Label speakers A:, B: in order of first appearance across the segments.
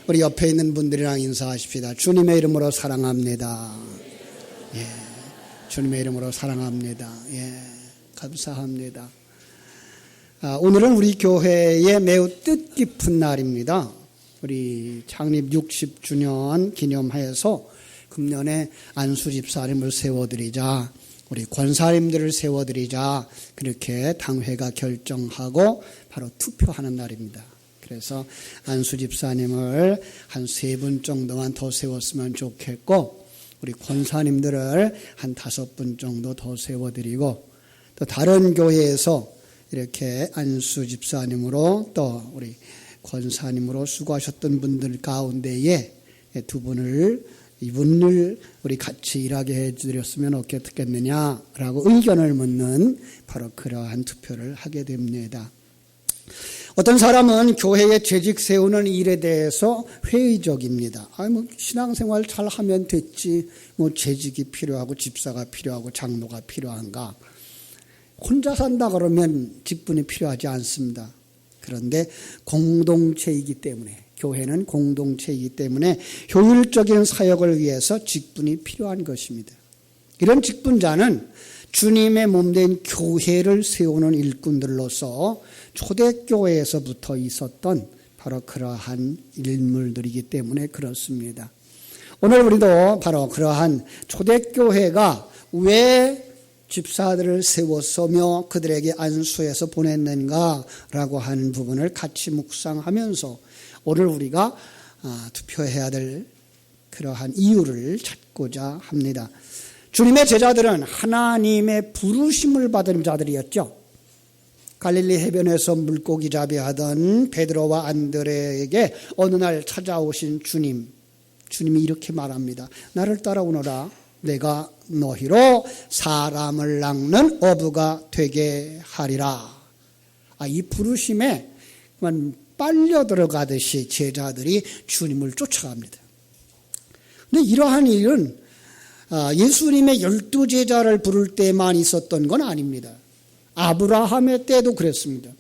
A: 우리 옆에 있는 분들이랑 인사하십시다. 주님의 이름으로 사랑합니다. 예, 주님의 이름으로 사랑합니다. 예, 감사합니다. 오늘은 우리 교회의 매우 뜻깊은 날입니다. 우리 창립 60주년 기념하여서 금년에 안수 집사님을 세워드리자, 우리 권사님들을 세워드리자, 그렇게 당회가 결정하고 바로 투표하는 날입니다. 그래서 안수 집사님을 한 3분 정도만 더 세웠으면 좋겠고, 우리 권사님들을 한 5분 정도 더 세워드리고, 또 다른 교회에서 이렇게 안수 집사님으로 또 우리 권사님으로 수고하셨던 분들 가운데에 이분을 우리 같이 일하게 해드렸으면 어떻겠느냐라고 의견을 묻는 바로 그러한 투표를 하게 됩니다. 어떤 사람은 교회에 재직 세우는 일에 대해서 회의적입니다. 신앙생활 잘 하면 됐지, 재직이 필요하고 집사가 필요하고 장로가 필요한가. 혼자 산다 그러면 직분이 필요하지 않습니다. 그런데 공동체이기 때문에, 교회는 공동체이기 때문에 효율적인 사역을 위해서 직분이 필요한 것입니다. 이런 직분자는 주님의 몸된 교회를 세우는 일꾼들로서 초대교회에서부터 있었던 바로 그러한 인물들이기 때문에 그렇습니다. 오늘 우리도 바로 그러한 초대교회가 왜 집사들을 세웠으며 그들에게 안수해서 보냈는가라고 하는 부분을 같이 묵상하면서 오늘 우리가 투표해야 될 그러한 이유를 찾고자 합니다. 주님의 제자들은 하나님의 부르심을 받은 자들이었죠. 갈릴리 해변에서 물고기 잡이하던 베드로와 안드레에게 어느 날 찾아오신 주님이 이렇게 말합니다. 나를 따라오너라. 내가 너희로 사람을 낚는 어부가 되게 하리라. 이 부르심에 빨려 들어가듯이 제자들이 주님을 쫓아갑니다. 근데 이러한 일은 예수님의 12제자를 부를 때만 있었던 건 아닙니다. 아브라함의 때도 그랬습니다.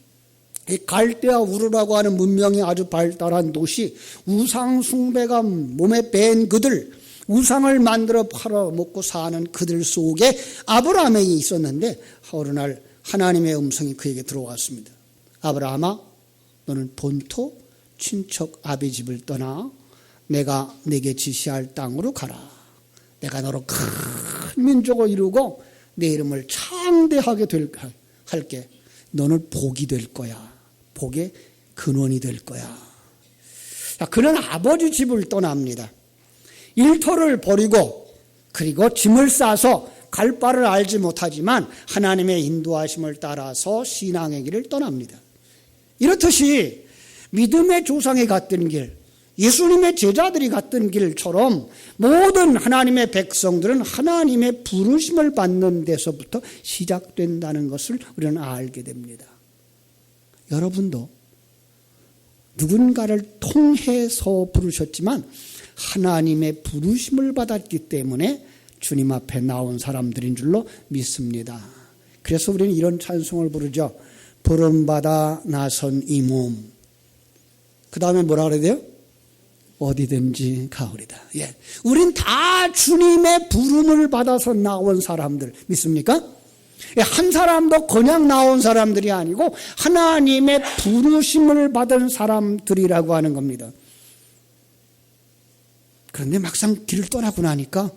A: 갈대아 우르라고 하는 문명이 아주 발달한 도시, 우상 숭배가 몸에 밴 그들, 우상을 만들어 팔아먹고 사는 그들 속에 아브라함이 있었는데 어느 날 하나님의 음성이 그에게 들어왔습니다. 아브라함아, 너는 본토 친척 아비 집을 떠나 내가 내게 지시할 땅으로 가라. 내가 너로 큰 민족을 이루고 내 이름을 창대하게 할게. 너는 복이 될 거야. 복의 근원이 될 거야. 그는 아버지 집을 떠납니다. 일터를 버리고 그리고 짐을 싸서 갈 바를 알지 못하지만 하나님의 인도하심을 따라서 신앙의 길을 떠납니다. 이렇듯이 믿음의 조상이 갔던 길, 예수님의 제자들이 갔던 길처럼 모든 하나님의 백성들은 하나님의 부르심을 받는 데서부터 시작된다는 것을 우리는 알게 됩니다. 여러분도 누군가를 통해서 부르셨지만 하나님의 부르심을 받았기 때문에 주님 앞에 나온 사람들인 줄로 믿습니다. 그래서 우리는 이런 찬송을 부르죠. 부름받아 나선 이 몸. 그 다음에 뭐라 그래야 돼요? 어디든지 가오리다. 예. 우린 다 주님의 부름을 받아서 나온 사람들 믿습니까? 한 사람도 그냥 나온 사람들이 아니고 하나님의 부르심을 받은 사람들이라고 하는 겁니다. 그런데 막상 길을 떠나고 나니까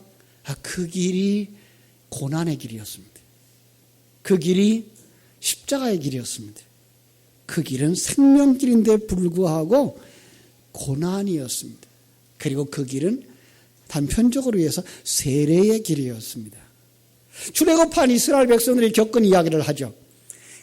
A: 그 길이 고난의 길이었습니다. 그 길이 십자가의 길이었습니다. 그 길은 생명길인데 불구하고 고난이었습니다. 그리고 그 길은 단편적으로 위해서 세례의 길이었습니다. 출애굽한 이스라엘 백성들이 겪은 이야기를 하죠.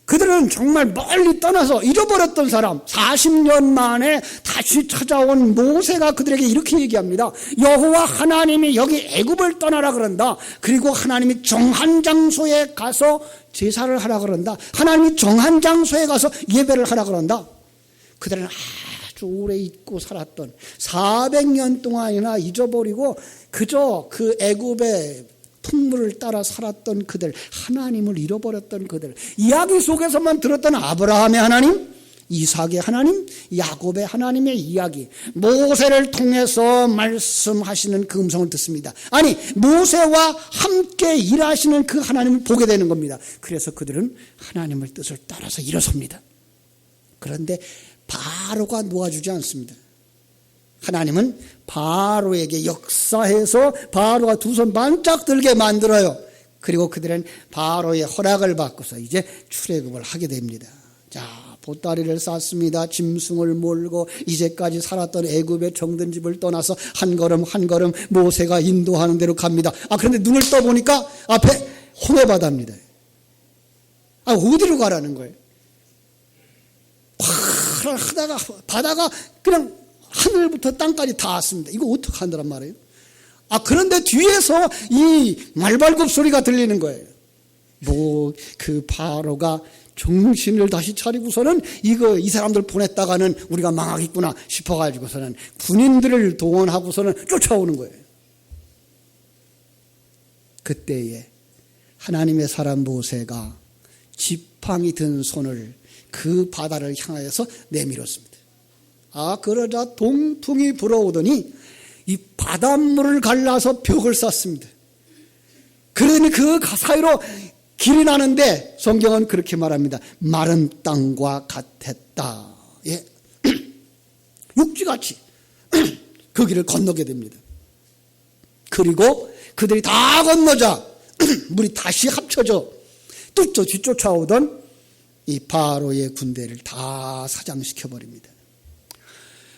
A: 그들은 정말 멀리 떠나서 잃어버렸던 사람, 40년 만에 다시 찾아온 모세가 그들에게 이렇게 얘기합니다. 여호와 하나님이 여기 애굽을 떠나라 그런다. 그리고 하나님이 정한 장소에 가서 제사를 하라 그런다. 하나님이 정한 장소에 가서 예배를 하라 그런다. 그들은 아주 오래 잊고 살았던 400년 동안이나 잊어버리고 그저 그 애굽의 풍물을 따라 살았던 그들, 하나님을 잃어버렸던 그들, 이야기 속에서만 들었던 아브라함의 하나님, 이삭의 하나님, 야곱의 하나님의 이야기, 모세를 통해서 말씀하시는 그 음성을 듣습니다. 아니, 모세와 함께 일하시는 그 하나님을 보게 되는 겁니다. 그래서 그들은 하나님의 뜻을 따라서 일어섭니다. 그런데 바로가 놓아주지 않습니다. 하나님은 바로에게 역사해서 바로가 두 손 반짝 들게 만들어요. 그리고 그들은 바로의 허락을 받고서 이제 출애굽을 하게 됩니다. 자, 보따리를 쌌습니다. 짐승을 몰고 이제까지 살았던 애굽의 정든 집을 떠나서 한 걸음 한 걸음 모세가 인도하는 대로 갑니다. 그런데 눈을 떠보니까 앞에 홍해바다입니다. 어디로 가라는 거예요? 하다가 바다가 그냥 하늘부터 땅까지 닿았습니다. 이거 어떻게 한다란 말이에요? 그런데 뒤에서 이 말발굽 소리가 들리는 거예요. 그 바로가 정신을 다시 차리고서는 이 사람들 보냈다가는 우리가 망하겠구나 싶어가지고서는 군인들을 동원하고서는 쫓아오는 거예요. 그때에 하나님의 사람 모세가 지팡이 든 손을 그 바다를 향하여서 내밀었습니다. 그러자 동풍이 불어오더니 이 바닷물을 갈라서 벽을 쌓습니다. 그러니 그 사이로 길이 나는데 성경은 그렇게 말합니다. 마른 땅과 같았다. 예. 육지같이 그 길을 건너게 됩니다. 그리고 그들이 다 건너자 물이 다시 합쳐져 또 뒤쫓아오던 이 바로의 군대를 다 사장시켜버립니다.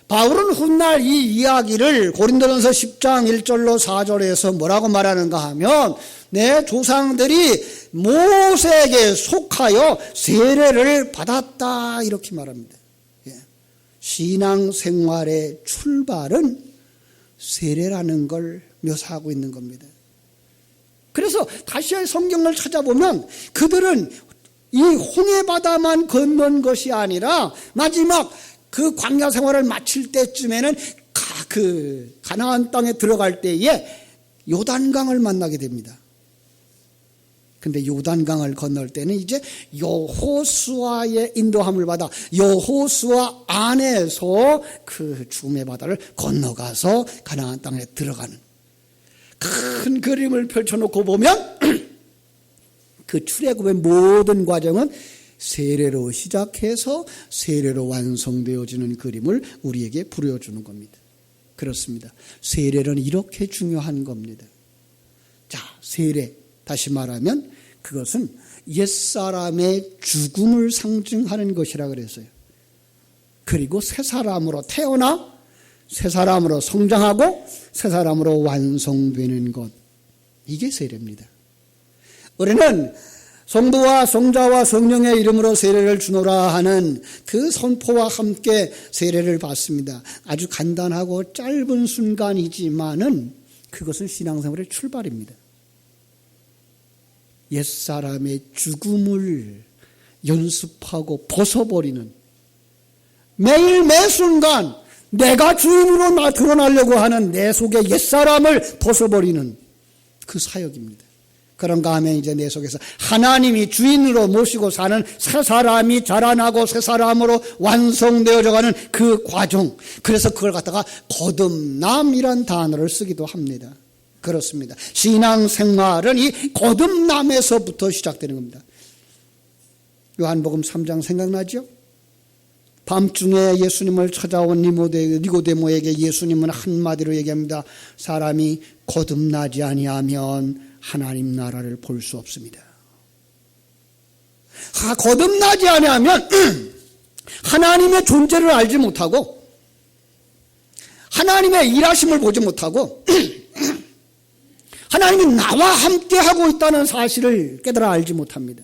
A: 바울은 훗날 이 이야기를 고린도전서 10장 1절로 4절에서 뭐라고 말하는가 하면 내 조상들이 모세에게 속하여 세례를 받았다 이렇게 말합니다. 신앙생활의 출발은 세례라는 걸 묘사하고 있는 겁니다. 그래서 다시 성경을 찾아보면 그들은 이 홍해바다만 건넌 것이 아니라 마지막 그 광야 생활을 마칠 때쯤에는 그 가나안 땅에 들어갈 때에 요단강을 만나게 됩니다. 근데 요단강을 건널 때는 이제 여호수아의 인도함을 받아 여호수아 안에서 그 죽음의 바다를 건너가서 가나안 땅에 들어가는 큰 그림을 펼쳐놓고 보면 그 출애굽의 모든 과정은 세례로 시작해서 세례로 완성되어지는 그림을 우리에게 보여주는 겁니다. 그렇습니다. 세례는 이렇게 중요한 겁니다. 자, 세례 다시 말하면 그것은 옛사람의 죽음을 상징하는 것이라 그랬어요. 그리고 새 사람으로 태어나 새 사람으로 성장하고 새 사람으로 완성되는 것, 이게 세례입니다. 우리는 성부와 성자와 성령의 이름으로 세례를 주노라 하는 그 선포와 함께 세례를 받습니다. 아주 간단하고 짧은 순간이지만은 그것은 신앙생활의 출발입니다. 옛사람의 죽음을 연습하고 벗어버리는, 매일 매순간 내가 주인으로 드러나려고 하는 내 속의 옛사람을 벗어버리는 그 사역입니다. 그런가 하면 이제 내 속에서 하나님이 주인으로 모시고 사는 새 사람이 자라나고 새 사람으로 완성되어져 가는 그 과정, 그래서 그걸 갖다가 거듭남이란 단어를 쓰기도 합니다. 그렇습니다. 신앙생활은 이 거듭남에서부터 시작되는 겁니다. 요한복음 3장 생각나죠? 밤중에 예수님을 찾아온 니고데모에게 예수님은 한마디로 얘기합니다. 사람이 거듭나지 아니하면 하나님 나라를 볼 수 없습니다. 거듭나지 아니하면 하나님의 존재를 알지 못하고 하나님의 일하심을 보지 못하고 하나님이 나와 함께하고 있다는 사실을 깨달아 알지 못합니다.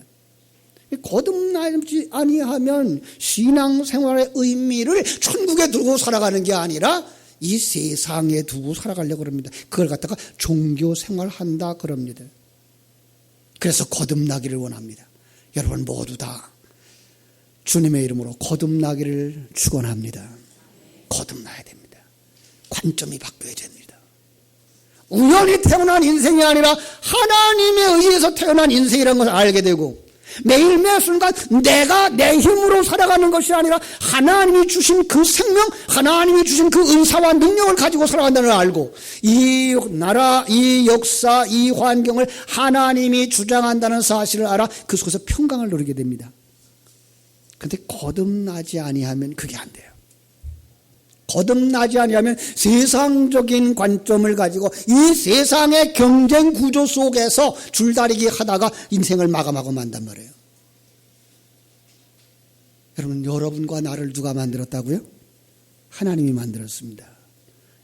A: 거듭나지 아니하면 신앙생활의 의미를 천국에 두고 살아가는 게 아니라 이 세상에 두고 살아가려고 합니다. 그걸 갖다가 종교생활한다 그럽니다. 그래서 거듭나기를 원합니다. 여러분 모두 다 주님의 이름으로 거듭나기를 축원합니다. 거듭나야 됩니다. 관점이 바뀌어야 됩니다. 우연히 태어난 인생이 아니라 하나님에 의해서 태어난 인생이라는 것을 알게 되고 매일 매 순간 내가 내 힘으로 살아가는 것이 아니라 하나님이 주신 그 생명, 하나님이 주신 그 은사와 능력을 가지고 살아간다는 걸 알고 이 나라, 이 역사, 이 환경을 하나님이 주장한다는 사실을 알아 그 속에서 평강을 누리게 됩니다. 그런데 거듭나지 아니하면 그게 안 돼요. 거듭나지 아니하면 세상적인 관점을 가지고 이 세상의 경쟁 구조 속에서 줄다리기 하다가 인생을 마감하고 만단 말이에요. 여러분, 여러분과 나를 누가 만들었다고요? 하나님이 만들었습니다.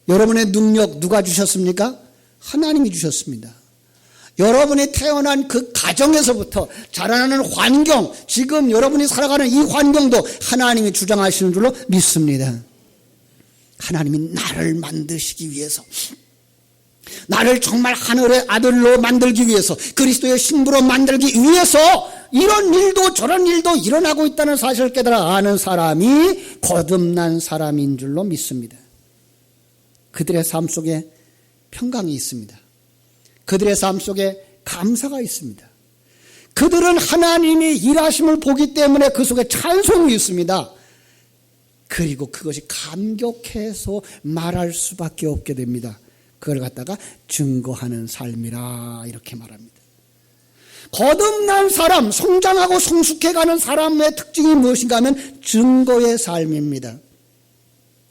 A: 여러분의 능력 누가 주셨습니까? 하나님이 주셨습니다. 여러분이 태어난 그 가정에서부터 자라나는 환경, 지금 여러분이 살아가는 이 환경도 하나님이 주장하시는 줄로 믿습니다. 하나님이 나를 만드시기 위해서, 나를 정말 하늘의 아들로 만들기 위해서, 그리스도의 신부로 만들기 위해서 이런 일도 저런 일도 일어나고 있다는 사실을 깨달아 아는 사람이 거듭난 사람인 줄로 믿습니다. 그들의 삶 속에 평강이 있습니다. 그들의 삶 속에 감사가 있습니다. 그들은 하나님이 일하심을 보기 때문에 그 속에 찬송이 있습니다. 그리고 그것이 감격해서 말할 수밖에 없게 됩니다. 그걸 갖다가 증거하는 삶이라 이렇게 말합니다. 거듭난 사람, 성장하고 성숙해가는 사람의 특징이 무엇인가 하면 증거의 삶입니다.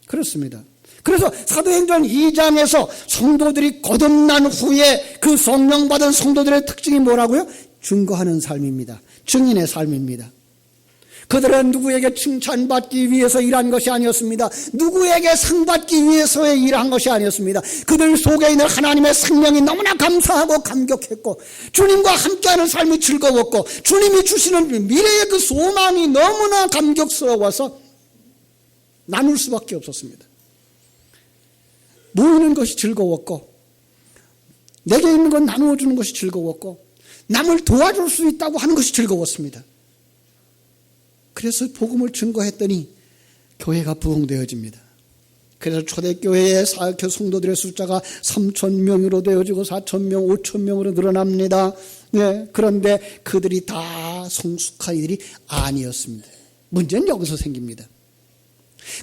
A: 그렇습니다. 그래서 사도행전 2장에서 성도들이 거듭난 후에 그 성령 받은 성도들의 특징이 뭐라고요? 증거하는 삶입니다. 증인의 삶입니다. 그들은 누구에게 칭찬받기 위해서 일한 것이 아니었습니다. 누구에게 상받기 위해서 일한 것이 아니었습니다. 그들 속에 있는 하나님의 생명이 너무나 감사하고 감격했고 주님과 함께하는 삶이 즐거웠고 주님이 주시는 미래의 그 소망이 너무나 감격스러워서 나눌 수밖에 없었습니다. 모이는 것이 즐거웠고 내게 있는 건 나누어 주는 것이 즐거웠고 남을 도와줄 수 있다고 하는 것이 즐거웠습니다. 그래서 복음을 증거했더니 교회가 부흥되어집니다. 그래서 초대교회의 사역교 성도들의 숫자가 3,000명으로 되어지고 4,000명, 5,000명으로 늘어납니다. 네, 그런데 그들이 다 성숙한 이들이 아니었습니다. 문제는 여기서 생깁니다.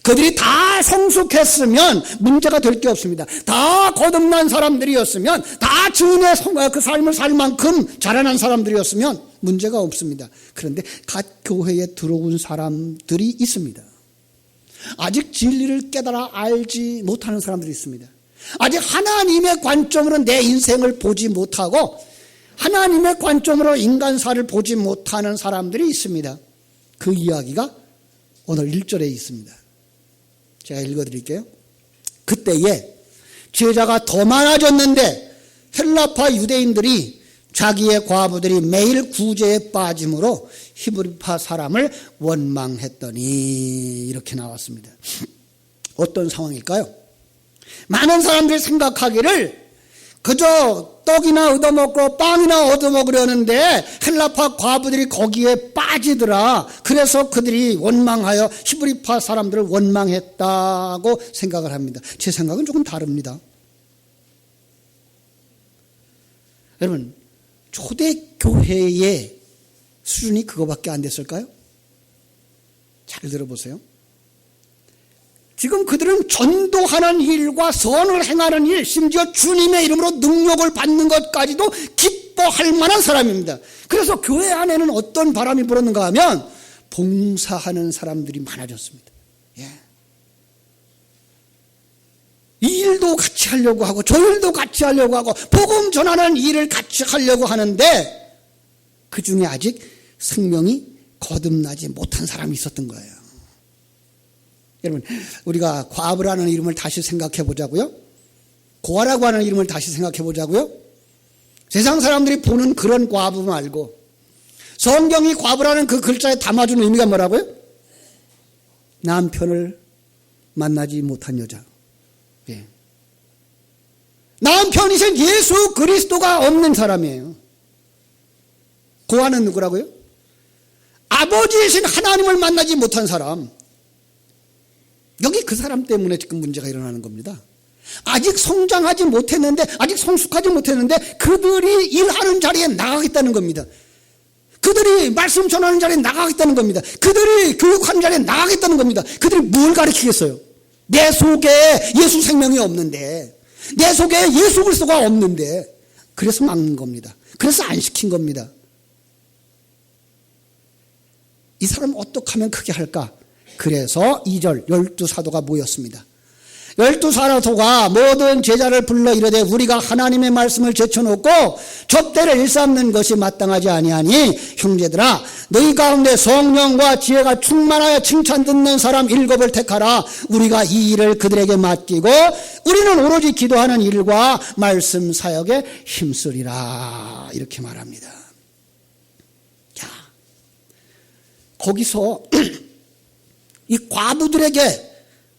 A: 그들이 다 성숙했으면 문제가 될 게 없습니다. 다 거듭난 사람들이었으면, 다 주인의 그 삶을 살 만큼 자라난 사람들이었으면 문제가 없습니다. 그런데 갓 교회에 들어온 사람들이 있습니다. 아직 진리를 깨달아 알지 못하는 사람들이 있습니다. 아직 하나님의 관점으로 내 인생을 보지 못하고 하나님의 관점으로 인간사를 보지 못하는 사람들이 있습니다. 그 이야기가 오늘 1절에 있습니다. 제가 읽어드릴게요. 그때에 제자가 더 많아졌는데 헬라파 유대인들이 자기의 과부들이 매일 구제에 빠짐으로 히브리파 사람을 원망했더니 이렇게 나왔습니다. 어떤 상황일까요? 많은 사람들이 생각하기를 그저 떡이나 얻어먹고 빵이나 얻어먹으려는데 헬라파 과부들이 거기에 빠지더라. 그래서 그들이 원망하여 히브리파 사람들을 원망했다고 생각을 합니다. 제 생각은 조금 다릅니다. 여러분, 초대교회의 수준이 그거밖에 안 됐을까요? 잘 들어보세요. 지금 그들은 전도하는 일과 선을 행하는 일, 심지어 주님의 이름으로 능력을 받는 것까지도 기뻐할 만한 사람입니다. 그래서 교회 안에는 어떤 바람이 불었는가 하면 봉사하는 사람들이 많아졌습니다. 예. 이 일도 같이 하려고 하고 저 일도 같이 하려고 하고 복음 전하는 일을 같이 하려고 하는데 그 중에 아직 생명이 거듭나지 못한 사람이 있었던 거예요. 여러분, 우리가 과부라는 이름을 다시 생각해 보자고요. 고아라고 하는 이름을 다시 생각해 보자고요. 세상 사람들이 보는 그런 과부 말고 성경이 과부라는 그 글자에 담아주는 의미가 뭐라고요? 남편을 만나지 못한 여자. 예. 남편이신 예수 그리스도가 없는 사람이에요. 고아는 누구라고요? 아버지이신 하나님을 만나지 못한 사람. 여기 그 사람 때문에 지금 문제가 일어나는 겁니다. 아직 성장하지 못했는데, 아직 성숙하지 못했는데 그들이 일하는 자리에 나가겠다는 겁니다. 그들이 말씀 전하는 자리에 나가겠다는 겁니다. 그들이 교육하는 자리에 나가겠다는 겁니다. 그들이 뭘 가르치겠어요? 내 속에 예수 생명이 없는데, 내 속에 예수 그리스도가 없는데, 그래서 막는 겁니다. 그래서 안 시킨 겁니다. 이 사람 어떻게 하면 크게 할까? 그래서 2절 12사도가 모였습니다. 12사도가 모든 제자를 불러 이르되 우리가 하나님의 말씀을 제쳐놓고 접대를 일삼는 것이 마땅하지 아니하니 형제들아 너희 가운데 성령과 지혜가 충만하여 칭찬 듣는 사람 7을 택하라. 우리가 이 일을 그들에게 맡기고 우리는 오로지 기도하는 일과 말씀 사역에 힘쓰리라. 이렇게 말합니다. 자, 거기서 이 과부들에게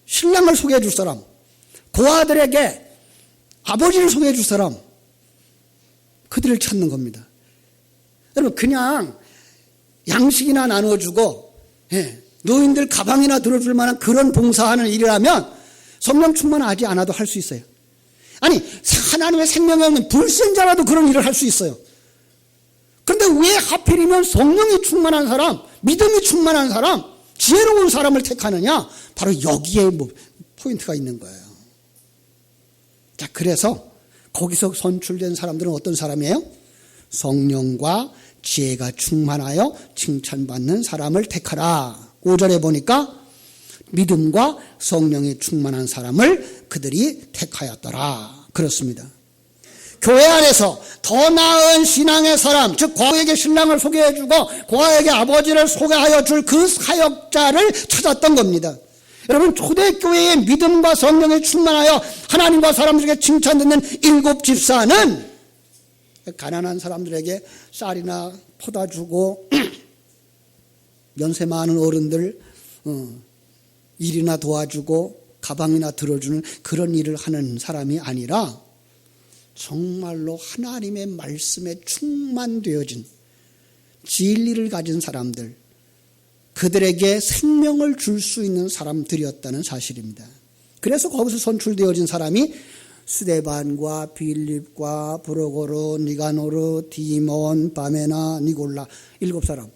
A: 신랑을 소개해 줄 사람, 고아들에게 아버지를 소개해 줄 사람, 그들을 찾는 겁니다. 여러분, 그냥 양식이나 나눠주고 노인들 가방이나 들어줄 만한 그런 봉사하는 일이라면 성령 충만하지 않아도 할 수 있어요. 아니, 하나님의 생명이 없는 불신자라도 그런 일을 할 수 있어요. 그런데 왜 하필이면 성령이 충만한 사람, 믿음이 충만한 사람, 지혜로운 사람을 택하느냐? 바로 여기에 포인트가 있는 거예요. 자, 그래서 거기서 선출된 사람들은 어떤 사람이에요? 성령과 지혜가 충만하여 칭찬받는 사람을 택하라. 5절에 보니까 믿음과 성령이 충만한 사람을 그들이 택하였더라. 그렇습니다. 교회 안에서 더 나은 신앙의 사람, 즉 고아에게 신랑을 소개해주고 고아에게 아버지를 소개하여 줄 그 사역자를 찾았던 겁니다. 여러분, 초대교회의 믿음과 성령에 충만하여 하나님과 사람들에게 칭찬 듣는 7 집사는 가난한 사람들에게 쌀이나 포다 주고 연세 많은 어른들 일이나 도와주고 가방이나 들어주는 그런 일을 하는 사람이 아니라 정말로 하나님의 말씀에 충만되어진 진리를 가진 사람들, 그들에게 생명을 줄 수 있는 사람들이었다는 사실입니다. 그래서 거기서 선출되어진 사람이 스데반과 빌립과 브로고르, 니가노르, 디몬, 바메나, 니골라 7사람.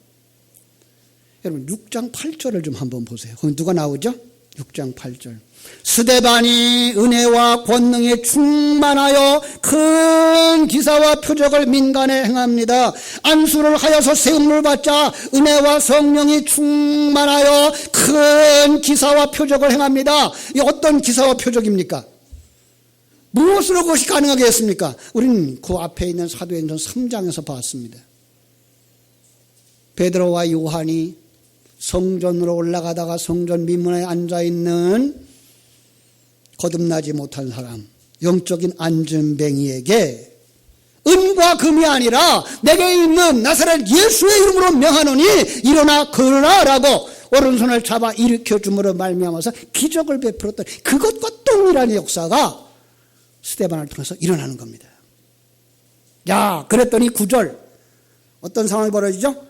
A: 여러분 6장 8절을 좀 한번 보세요. 거기 누가 나오죠? 6장 8절. 스데반이 은혜와 권능에 충만하여 큰 기사와 표적을 민간에 행합니다. 안수를 하여서 세움을 받자 은혜와 성령이 충만하여 큰 기사와 표적을 행합니다. 이 어떤 기사와 표적입니까? 무엇으로 그것이 가능하게 했습니까? 우리는 그 앞에 있는 사도행전 3장에서 봤습니다. 베드로와 요한이 성전으로 올라가다가 성전 민문에 앉아있는 거듭나지 못한 사람, 영적인 안전뱅이에게 은과 금이 아니라 내게 있는 나사렛 예수의 이름으로 명하노니 일어나 걸으라라고 오른손을 잡아 일으켜 줌으로 말미암아서 기적을 베풀었던 그것과 동일한 역사가 스데반을 통해서 일어나는 겁니다. 야, 그랬더니 9절 어떤 상황이 벌어지죠?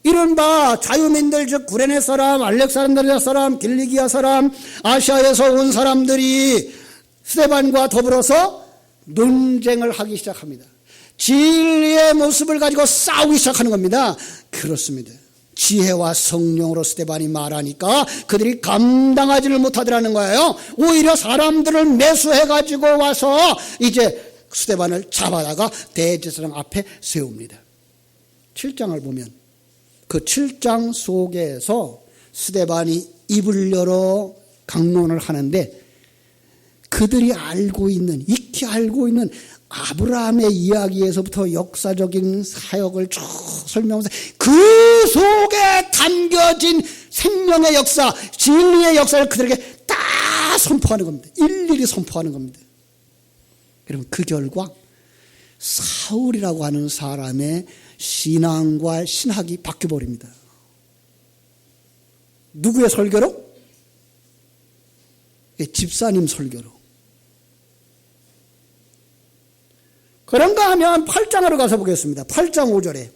A: 이른바 자유민들 즉 구레네 사람, 알렉산드리아 사람, 길리기아 사람, 아시아에서 온 사람들이 스데반과 더불어서 논쟁을 하기 시작합니다. 진리의 모습을 가지고 싸우기 시작하는 겁니다. 그렇습니다. 지혜와 성령으로 스데반이 말하니까 그들이 감당하지를 못하더라는 거예요. 오히려 사람들을 매수해가지고 와서 이제 스데반을 잡아다가 대제사장 앞에 세웁니다. 7장을 보면 그 7장 속에서 스데반이 입을 열어 강론을 하는데 그들이 알고 있는, 익히 알고 있는 아브라함의 이야기에서부터 역사적인 사역을 쭉 설명하면서 그 속에 담겨진 생명의 역사, 진리의 역사를 그들에게 다 선포하는 겁니다. 일일이 선포하는 겁니다. 여러분, 그 결과 사울이라고 하는 사람의 신앙과 신학이 바뀌어버립니다. 누구의 설교로? 집사님 설교로. 그런가 하면 8장으로 가서 보겠습니다. 8장 5절에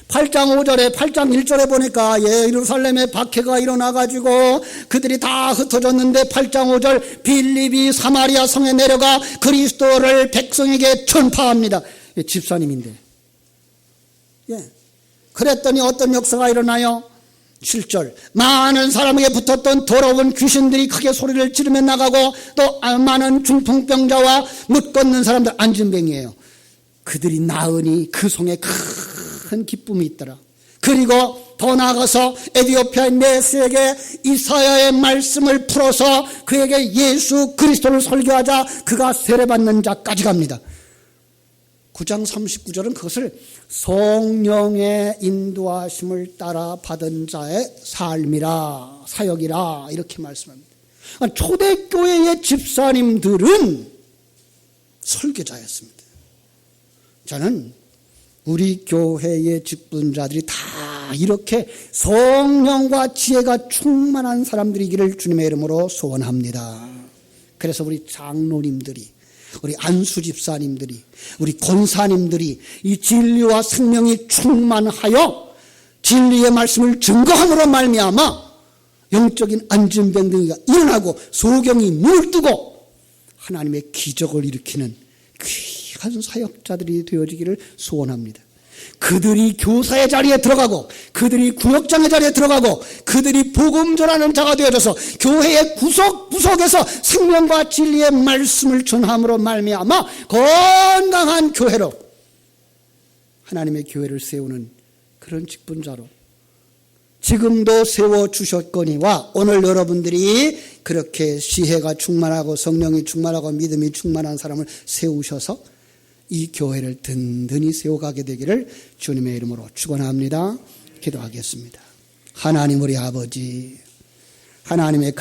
A: 8장 1절에 보니까 예루살렘에 박해가 일어나가지고 그들이 다 흩어졌는데 8장 5절 빌립이 사마리아 성에 내려가 그리스도를 백성에게 전파합니다. 집사님인데. 예. 그랬더니 어떤 역사가 일어나요? 7절. 많은 사람에게 붙었던 더러운 귀신들이 크게 소리를 지르며 나가고 또 많은 중풍병자와 못 걷는 사람들, 안진뱅이에요. 그들이 나으니 그 성에 큰 기쁨이 있더라. 그리고 더 나아가서 에디오피아의 네스에게 이사야의 말씀을 풀어서 그에게 예수 그리스도를 설교하자 그가 세례받는 자까지 갑니다. 9장 39절은 그것을 성령의 인도하심을 따라 받은 자의 삶이라, 사역이라 이렇게 말씀합니다. 초대교회의 집사님들은 설교자였습니다. 저는 우리 교회의 직분자들이 다 이렇게 성령과 지혜가 충만한 사람들이기를 주님의 이름으로 소원합니다. 그래서 우리 장로님들이, 우리 안수 집사님들이, 우리 권사님들이 이 진리와 생명이 충만하여 진리의 말씀을 증거함으로 말미암아 영적인 안진병등이가 일어나고 소경이 눈을 뜨고 하나님의 기적을 일으키는 귀한 사역자들이 되어지기를 소원합니다. 그들이 교사의 자리에 들어가고 그들이 구역장의 자리에 들어가고 그들이 복음 전하는 자가 되어져서 교회의 구석구석에서 생명과 진리의 말씀을 전함으로 말미암아 건강한 교회로, 하나님의 교회를 세우는 그런 직분자로 지금도 세워주셨거니와 오늘 여러분들이 그렇게 지혜가 충만하고 성령이 충만하고 믿음이 충만한 사람을 세우셔서 이 교회를 든든히 세워가게 되기를 주님의 이름으로 축원합니다. 기도하겠습니다. 하나님 우리 아버지, 하나님의